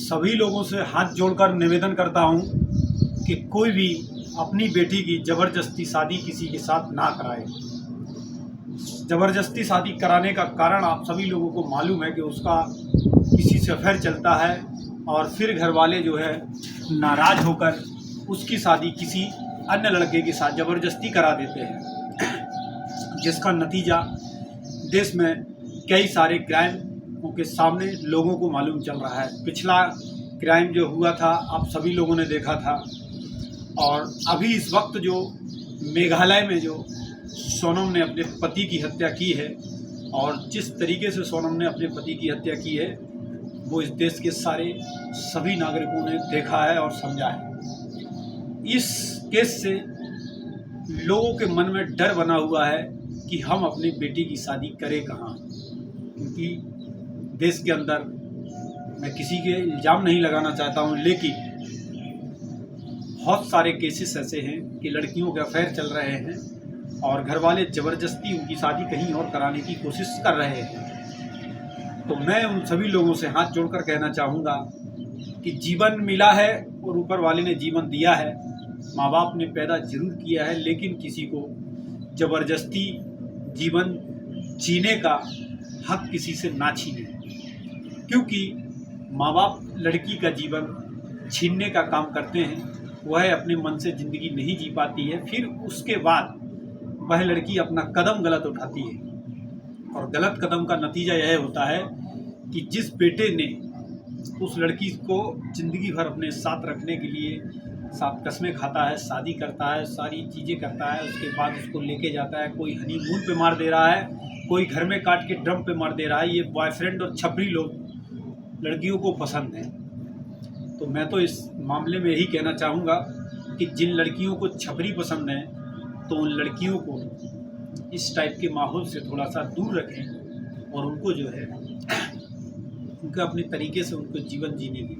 सभी लोगों से हाथ जोड़कर निवेदन करता हूं कि कोई भी अपनी बेटी की ज़बरदस्ती शादी किसी के साथ ना कराए। ज़बरदस्ती शादी कराने का कारण आप सभी लोगों को मालूम है कि उसका किसी से अफेयर चलता है और फिर घर वाले जो है नाराज़ होकर उसकी शादी किसी अन्य लड़के के साथ ज़बरदस्ती करा देते हैं, जिसका नतीजा देश में कई सारे क्राइम के सामने लोगों को मालूम चल रहा है। पिछला क्राइम जो हुआ था आप सभी लोगों ने देखा था, और अभी इस वक्त जो मेघालय में जो सोनम ने अपने पति की हत्या की है, और जिस तरीके से सोनम ने अपने पति की हत्या की है वो इस देश के सभी नागरिकों ने देखा है और समझा है। इस केस से लोगों के मन में डर बना हुआ है कि हम अपनी बेटी की शादी करें कहाँ, क्योंकि देश के अंदर मैं किसी के इल्ज़ाम नहीं लगाना चाहता हूँ, लेकिन बहुत सारे केसेस ऐसे हैं कि लड़कियों के अफेयर चल रहे हैं और घर वाले ज़बरदस्ती उनकी शादी कहीं और कराने की कोशिश कर रहे हैं। तो मैं उन सभी लोगों से हाथ जोड़कर कहना चाहूँगा कि जीवन मिला है और ऊपर वाले ने जीवन दिया है, माँ बाप ने पैदा जरूर किया है, लेकिन किसी को ज़बरदस्ती जीवन जीने का हक किसी से ना छीने, क्योंकि माँ बाप लड़की का जीवन छीनने का काम करते हैं। वह अपने मन से ज़िंदगी नहीं जी पाती है, फिर उसके बाद वह लड़की अपना कदम गलत उठाती है, और गलत कदम का नतीजा यह होता है कि जिस बेटे ने उस लड़की को ज़िंदगी भर अपने साथ रखने के लिए साथ कस्में खाता है, शादी करता है, सारी चीज़ें करता है, उसके बाद उसको लेके जाता है, कोई हनीमून पे मार दे रहा है, कोई घर में काट के ड्रम पे मार दे रहा है। ये बॉयफ्रेंड और छपरी लोग लड़कियों को पसंद है। तो मैं तो इस मामले में यही कहना चाहूँगा कि जिन लड़कियों को छपरी पसंद है तो उन लड़कियों को इस टाइप के माहौल से थोड़ा सा दूर रखें और उनको जो है उनके अपने तरीके से उनको जीवन जीने दें,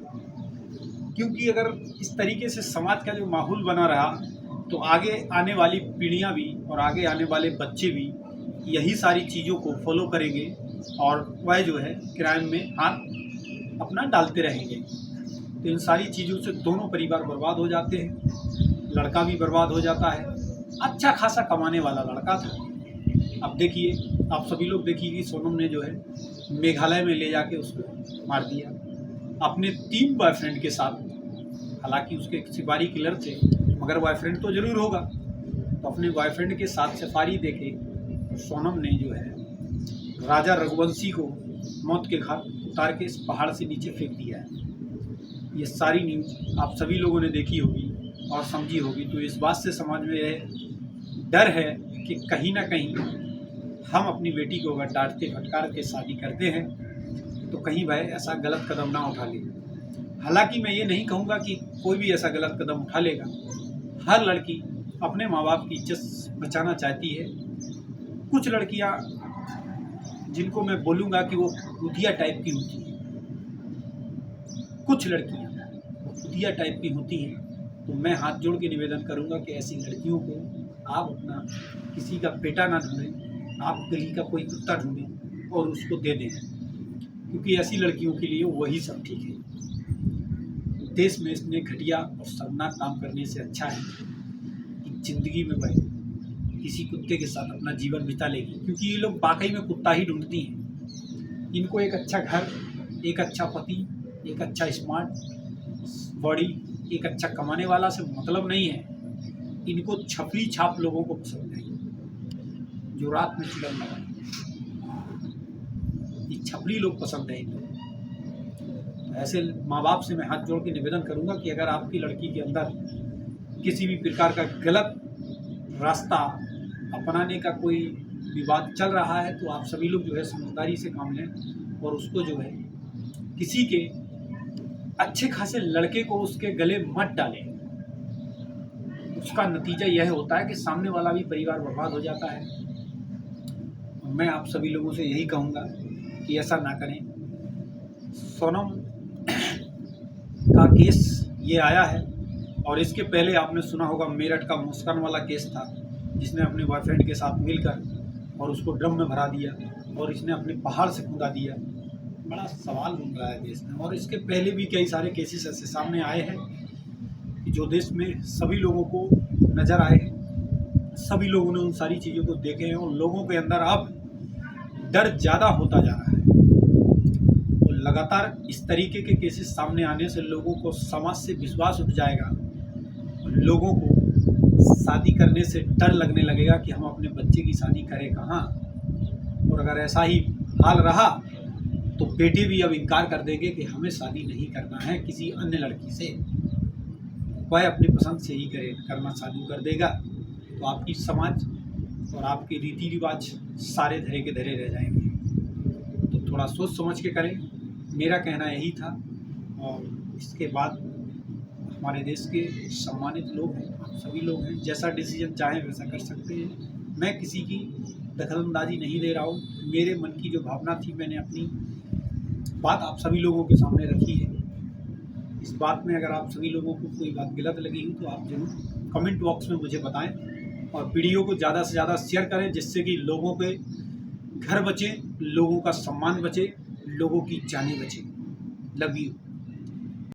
क्योंकि अगर इस तरीके से समाज का जो माहौल बना रहा तो आगे आने वाली पीढ़ियाँ भी और आगे आने वाले बच्चे भी यही सारी चीज़ों को फॉलो करेंगे और वह जो है क्राइम में हाथ अपना डालते रहेंगे। तो इन सारी चीज़ों से दोनों परिवार बर्बाद हो जाते हैं, लड़का भी बर्बाद हो जाता है। अच्छा खासा कमाने वाला लड़का था। अब देखिए, आप सभी लोग देखिए कि सोनम ने जो है मेघालय में ले जाके उसको मार दिया अपने 3 बॉयफ्रेंड के साथ। हालांकि उसके सफारी किलर थे, मगर बॉयफ्रेंड तो ज़रूर होगा। तो अपने बॉयफ्रेंड के साथ सफारी देके सोनम ने जो है राजा रघुवंशी को मौत के घाट उतार के इस पहाड़ से नीचे फेंक दिया है। ये सारी न्यूज़ आप सभी लोगों ने देखी होगी और समझी होगी। तो इस बात से समाज में यह डर है कि कहीं ना कहीं हम अपनी बेटी को अगर डांटते फटकार के शादी करते हैं तो कहीं वह ऐसा गलत कदम ना उठा ले। हालांकि मैं ये नहीं कहूँगा कि कोई भी ऐसा गलत कदम उठा लेगा। हर लड़की अपने माँ बाप की इज्जत बचाना चाहती है। कुछ लड़कियाँ जिनको मैं बोलूँगा कि वो कुतिया टाइप की होती हैं, कुछ लड़कियाँ कुतिया टाइप की होती हैं, तो मैं हाथ जोड़ के निवेदन करूँगा कि ऐसी लड़कियों को आप अपना किसी का बेटा ना ढूंढें, आप गली का कोई कुत्ता ढूंढें और उसको दे दें, क्योंकि ऐसी लड़कियों के लिए वही सब ठीक है। देश में इसने घटिया और शर्मनाक काम करने से अच्छा है कि ज़िंदगी में वह किसी कुत्ते के साथ अपना जीवन बिता लेगी, क्योंकि ये लोग वाकई में कुत्ता ही ढूंढती हैं। इनको एक अच्छा घर, एक अच्छा पति, एक अच्छा स्मार्ट बॉडी, एक अच्छा कमाने वाला से मतलब नहीं है। इनको छपरी छाप लोगों को पसंद है जो रात में चिकन लगाए, ये छपरी लोग पसंद है इनको। ऐसे माँ बाप से मैं हाथ जोड़ के निवेदन करूँगा कि अगर आपकी लड़की के अंदर किसी भी प्रकार का गलत रास्ता अपनाने का कोई विवाद चल रहा है तो आप सभी लोग जो है समझदारी से काम लें और उसको जो है किसी के अच्छे खासे लड़के को उसके गले मत डालें। उसका नतीजा यह होता है कि सामने वाला भी परिवार बर्बाद हो जाता है। मैं आप सभी लोगों से यही कहूँगा कि ऐसा ना करें। सोनम का केस ये आया है, और इसके पहले आपने सुना होगा मेरठ का मुस्कान वाला केस था, जिसने अपने बॉयफ्रेंड के साथ मिलकर और उसको ड्रम में भरा दिया और इसने अपने पहाड़ से कूदा दिया। बड़ा सवाल बन रहा है देश में। और इसके पहले भी कई सारे केसेस ऐसे सामने आए हैं कि जो देश में सभी लोगों को नज़र आए हैं, सभी लोगों ने उन सारी चीज़ों को देखे हैं और लोगों के अंदर अब डर ज़्यादा होता जा रहा है। तो लगातार इस तरीके के केसेस सामने आने से लोगों को समाज से विश्वास उठ जाएगा और लोगों को शादी करने से डर लगने लगेगा कि हम अपने बच्चे की शादी करें कहाँ। और अगर ऐसा ही हाल रहा तो बेटे भी अब इनकार कर देंगे कि हमें शादी नहीं करना है किसी अन्य लड़की से, वह अपनी पसंद से ही करना चालू कर देगा। तो आपकी समाज और आपके रीति रिवाज सारे धरे के धरे रह जाएंगे। तो थोड़ा सोच समझ के करें, मेरा कहना यही था। और इसके बाद हमारे देश के सम्मानित लोग हैं, आप सभी लोग हैं, जैसा डिसीजन चाहें वैसा कर सकते हैं। मैं किसी की दखलंदाजी नहीं दे रहा हूँ। मेरे मन की जो भावना थी मैंने अपनी बात आप सभी लोगों के सामने रखी है। इस बात में अगर आप सभी लोगों को कोई बात गलत लगी हो तो आप जरूर कमेंट बॉक्स में मुझे बताएं और वीडियो को ज़्यादा से ज़्यादा शेयर करें, जिससे कि लोगों के घर बचे, लोगों का सम्मान बचे, लोगों की जानें बचे। Love you.